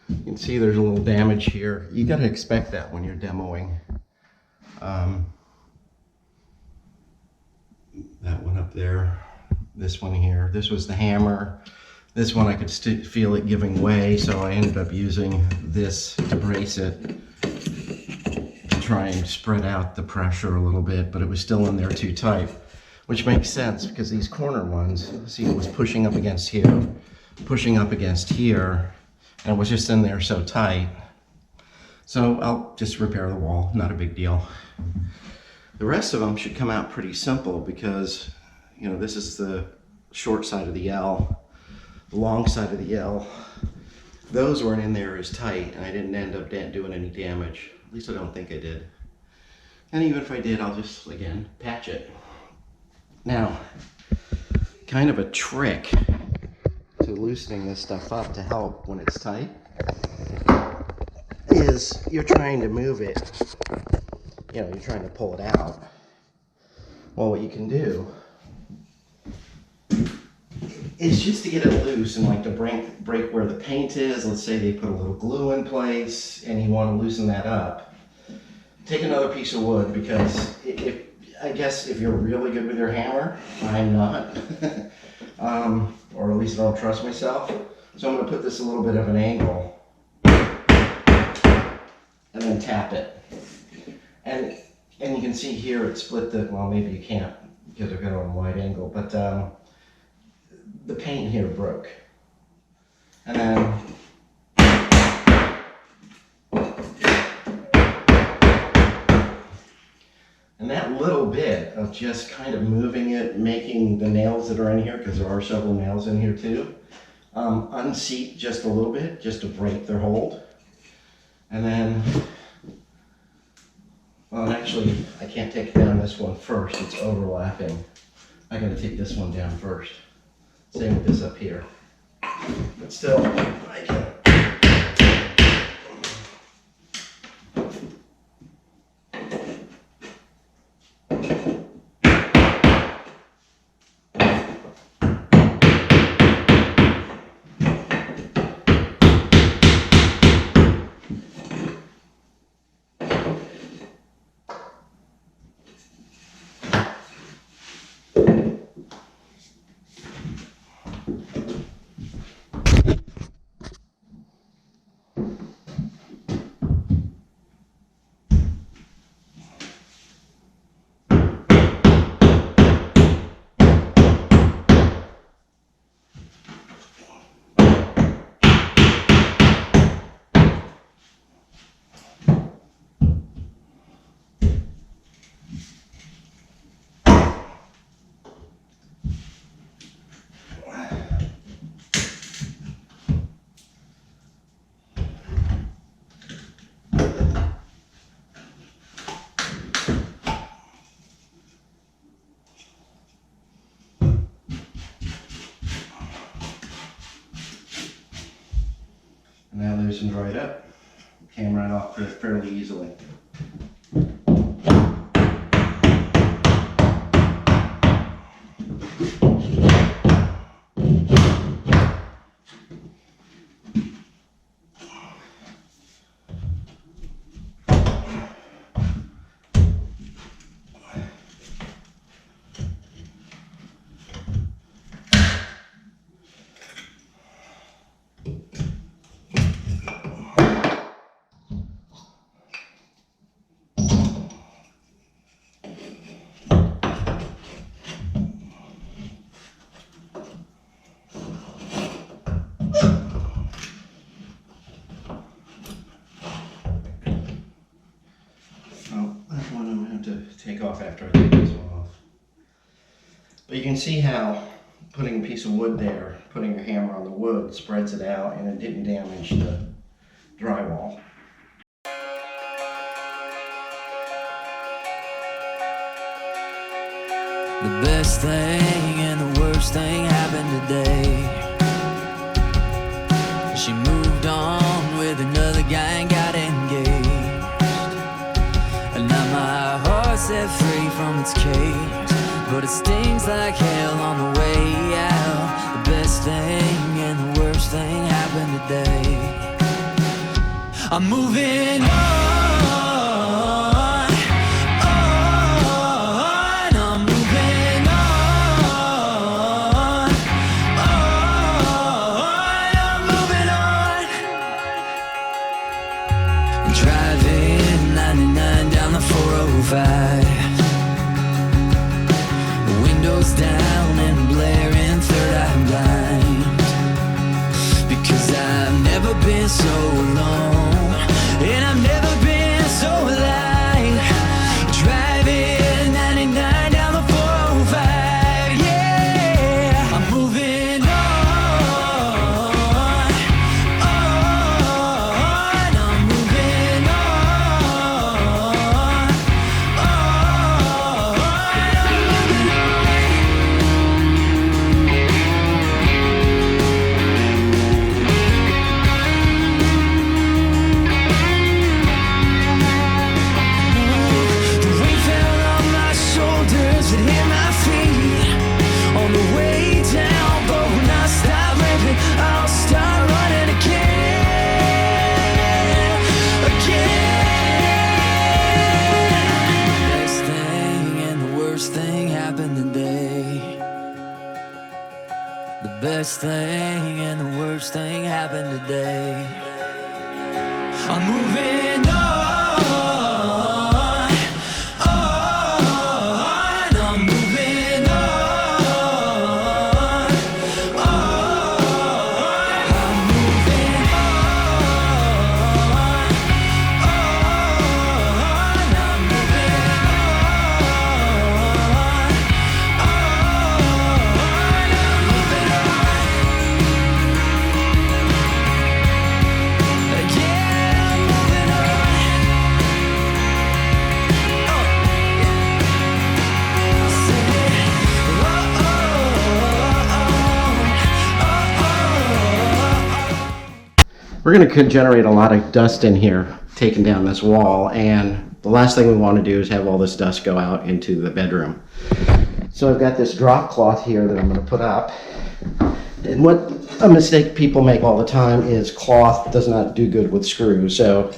you can see there's a little damage here. You got to expect that when you're demoing. That one up there, this one here, this was the hammer. This one I could feel it giving way, so I ended up using this to brace it, to try and spread out the pressure a little bit, but it was still in there too tight, which makes sense because these corner ones, see, it was pushing up against here, pushing up against here, and it was just in there so tight. So I'll just repair the wall, not a big deal. The rest of them should come out pretty simple because, you know, this is the short side of the L. The long side of the L, those weren't in there as tight, and I didn't end up doing any damage. At least I don't think I did. And even if I did, I'll just, again, patch it. Now, kind of a trick to loosening this stuff up to help when it's tight is you're trying to move it, you know, you're trying to pull it out. Well, what you can do is just to get it loose and like to break where the paint is. Let's say they put a little glue in place and you want to loosen that up. Take another piece of wood, because I guess if you're really good with your hammer, I'm not, or at least I don't trust myself. So I'm going to put this a little bit of an angle and then tap it. And you can see here it split the, well, maybe you can't because I've got it on a wide angle, but the paint here broke. And then that little bit of just kind of moving it, making the nails that are in here, because there are several nails in here too, unseat just a little bit, just to break their hold. And then, well, actually, I can't take down this one first, it's overlapping. I gotta take this one down first. Same with this up here. But still, I can. Now loose and dried up, came right off fairly easily. Take off after I take this one off. But you can see how putting a piece of wood there, putting your hammer on the wood, spreads it out and it didn't damage the drywall. The best thing and the worst thing happened today. She moved on with another guy and got engaged. And now my heart's set free from its cage, but it stings like hell on the way out. The best thing and the worst thing happened I'm moving on. I'm moving on. I'm moving on. I'm driving 99 down the 405. Windows down and blaring third eye blind. Because I've never been so alone, and I've never been so alive. Driving 99 down the 405, yeah. I'm moving on. I'm moving best thing and the worst thing happened today. I'm moving on. I'm moving on. I'm moving on. I'm moving We're going to generate a lot of dust in here, taking down this wall, and the last thing we want to do is have all this dust go out into the bedroom. So I've got this drop cloth here that I'm going to put up. And what a mistake people make all the time is cloth does not do good with screws. So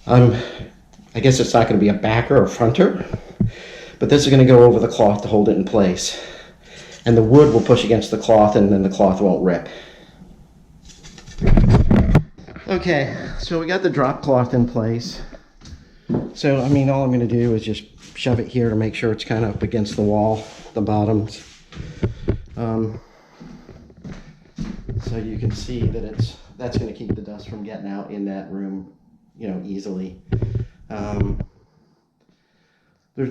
I guess it's not going to be a backer or fronter, but this is going to go over the cloth to hold it in place. And the wood will push against the cloth, and then the cloth won't rip. Okay, so we got the drop cloth in place. So, I mean, all I'm going to do is just shove it here to make sure it's kind of up against the wall, the bottoms. So you can see that that's going to keep the dust from getting out in that room, you know, easily. There's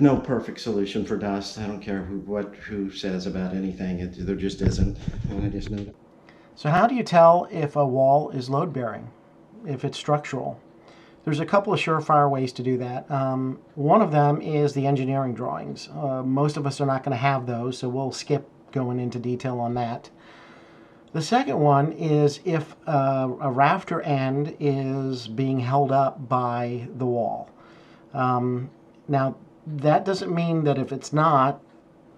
no perfect solution for dust. I don't care who says about anything. There just isn't, and I just know that. So how do you tell if a wall is load-bearing, if it's structural? There's a couple of surefire ways to do that. One of them is the engineering drawings. Most of us are not going to have those, so we'll skip going into detail on that. The second one is if a rafter end is being held up by the wall. Now, that doesn't mean that if it's not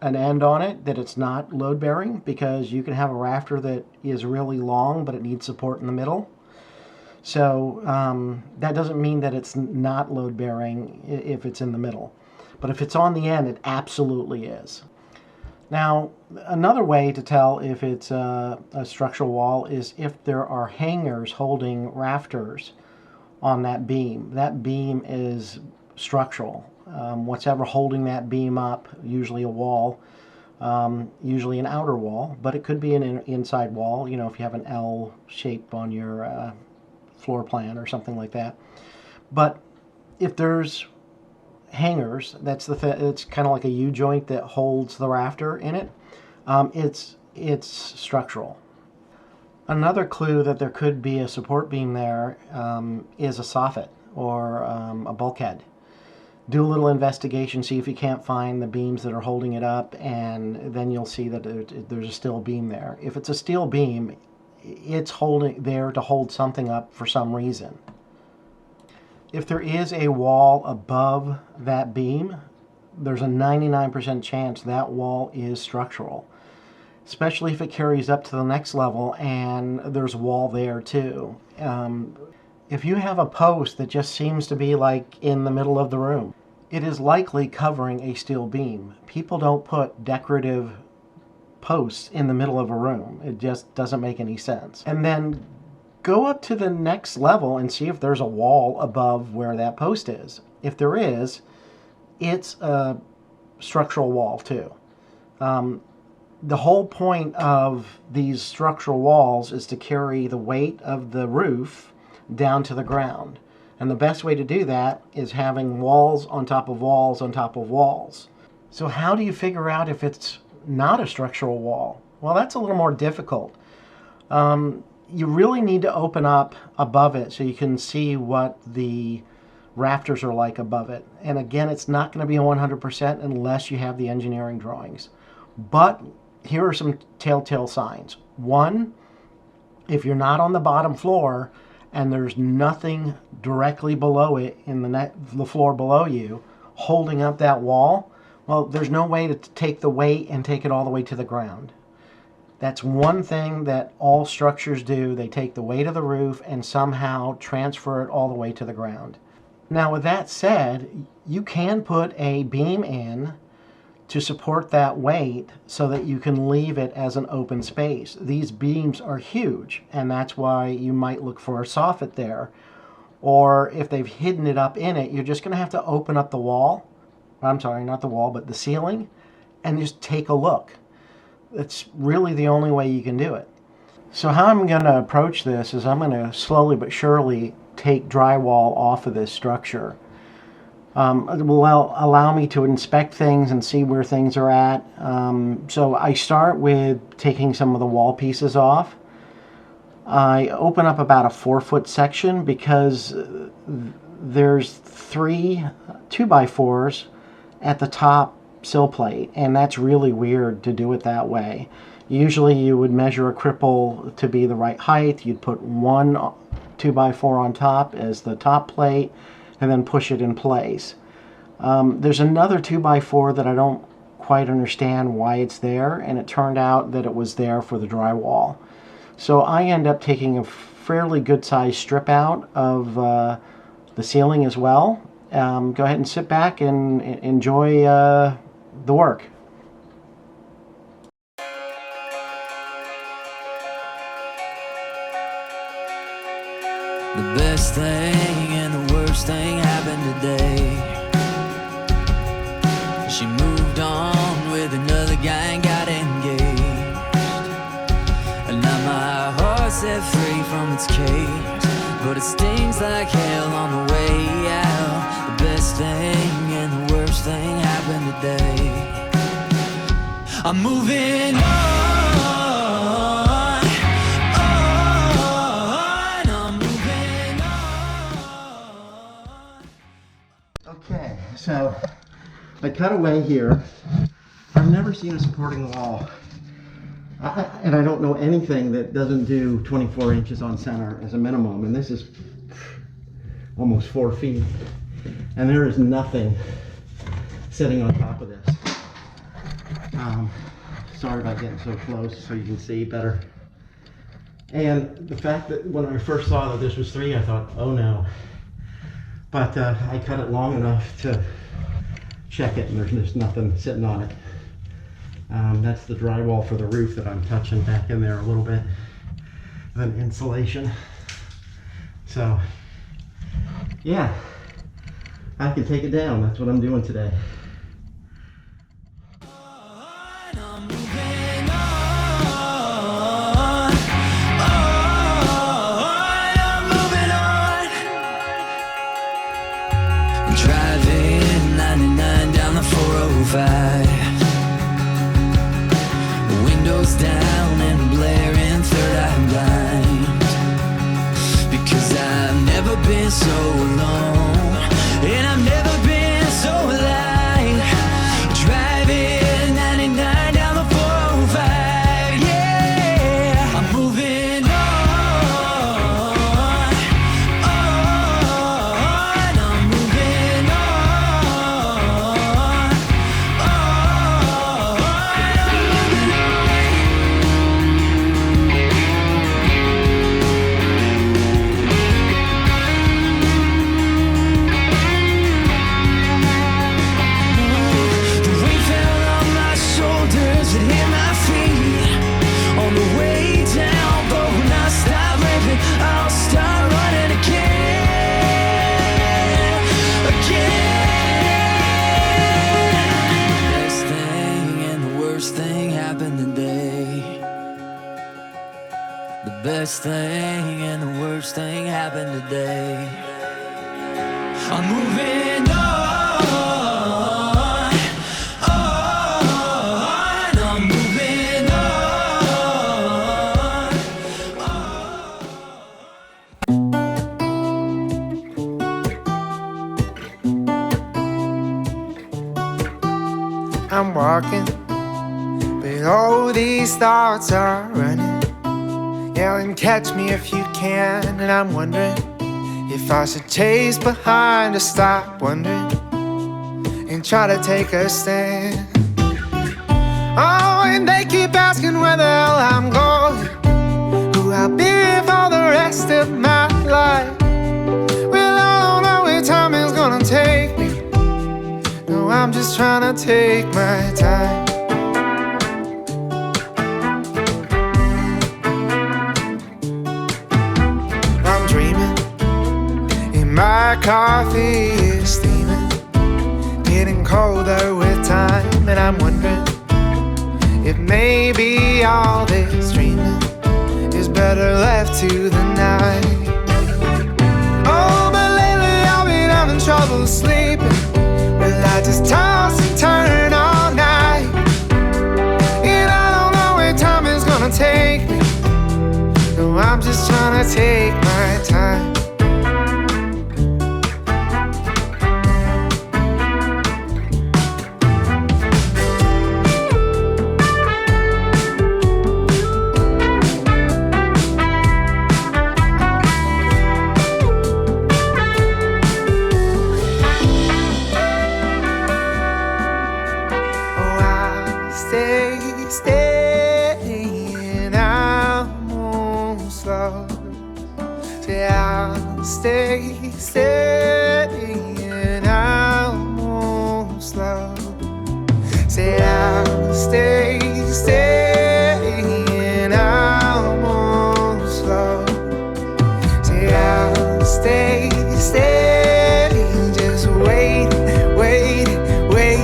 an end on it, that it's not load-bearing, because you can have a rafter that is really long, but it needs support in the middle. So that doesn't mean that it's not load-bearing if it's in the middle. But if it's on the end, it absolutely is. Now, another way to tell if it's a structural wall is if there are hangers holding rafters on that beam. That beam is structural. What's ever holding that beam up, usually a wall, usually an outer wall, but it could be an inside wall, you know, if you have an L shape on your floor plan or something like that. But if there's hangers, it's kind of like a U-joint that holds the rafter in it, it's structural. Another clue that there could be a support beam there is a soffit or a bulkhead. Do a little investigation, see if you can't find the beams that are holding it up, and then you'll see that there's a steel beam there. If it's a steel beam, it's there to hold something up for some reason. If there is a wall above that beam, there's a 99% chance that wall is structural, especially if it carries up to the next level and there's a wall there too. If you have a post that just seems to be like in the middle of the room, it is likely covering a steel beam. People don't put decorative posts in the middle of a room. It just doesn't make any sense. And then go up to the next level and see if there's a wall above where that post is. If there is, it's a structural wall too. The whole point of these structural walls is to carry the weight of the roof down to the ground. And the best way to do that is having walls on top of walls on top of walls. So how do you figure out if it's not a structural wall? Well, that's a little more difficult. You really need to open up above it so you can see what the rafters are like above it. And again, it's not going to be 100% unless you have the engineering drawings. But here are some telltale signs. One, if you're not on the bottom floor and there's nothing directly below it in the floor below you holding up that wall, well, there's no way to take the weight and take it all the way to the ground. That's one thing that all structures do. They take the weight of the roof and somehow transfer it all the way to the ground. Now, with that said, you can put a beam in to support that weight so that you can leave it as an open space. These beams are huge, and that's why you might look for a soffit there. Or if they've hidden it up in it, you're just going to have to open up the wall. I'm sorry, not the wall, but the ceiling, and just take a look. It's really the only way you can do it. So how I'm going to approach this is I'm going to slowly but surely take drywall off of this structure. It will allow me to inspect things and see where things are at. So I start with taking some of the wall pieces off. I open up about a 4-foot section because there's 3 2x4s at the top sill plate, and that's really weird to do it that way. Usually you would measure a cripple to be the right height. You'd put 1 2x4 on top as the top plate and then push it in place. There's another 2x4 that I don't quite understand why it's there, and it turned out that it was there for the drywall. So I end up taking a fairly good sized strip out of the ceiling as well. Go ahead and sit back and enjoy the work. The best thing and the worst thing happened today. She moved on with another guy and got engaged. And now my heart's set free from its cage, but it stings like hell on the way out. The best thing and the worst thing happened today. I'm moving on. Okay, so I cut away here. I've never seen a supporting wall. And I don't know anything that doesn't do 24 inches on center as a minimum. And this is almost 4 feet. And there is nothing sitting on top of this. Sorry about getting so close so you can see better. And the fact that when I first saw that this was 3, I thought, oh no. But I cut it long enough to check it, and there's just nothing sitting on it. That's the drywall for the roof that I'm touching back in there a little bit. Then insulation. So, yeah, I can take it down. That's what I'm doing today. Driving 99 down the 405, windows down and blaring third eye blind, because I've never been so alone, and I've never been so alive. Driving 99 down the 405, yeah, I'm moving on. thing, and the worst thing happened today. I'm moving on, I'm moving on. I'm walking, but all these thoughts are running, yelling, catch me if you can. And I'm wondering if I should chase behind or stop wondering and try to take a stand. Oh, and they keep asking where the hell I'm going, who I'll be for the rest of my life. Well, I don't know where time is gonna take me. No, I'm just trying to take my time. I'm dreaming, and my coffee is steaming, getting colder with time. And I'm wondering if maybe all this dreaming is better left to the night. Oh, but lately I've been having trouble sleeping. Well, I just toss and turn all night, and I don't know where time is gonna take me. No, I'm just trying to take my time. Staying, I'm almost lost. Say I'll stay, staying, I'm almost lost. Say I'll stay, staying, I'm almost lost. Say I'll stay, staying, just wait, wait, wait.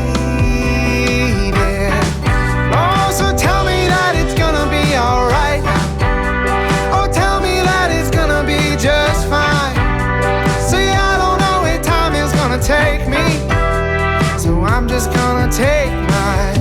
Take me, so I'm just gonna take my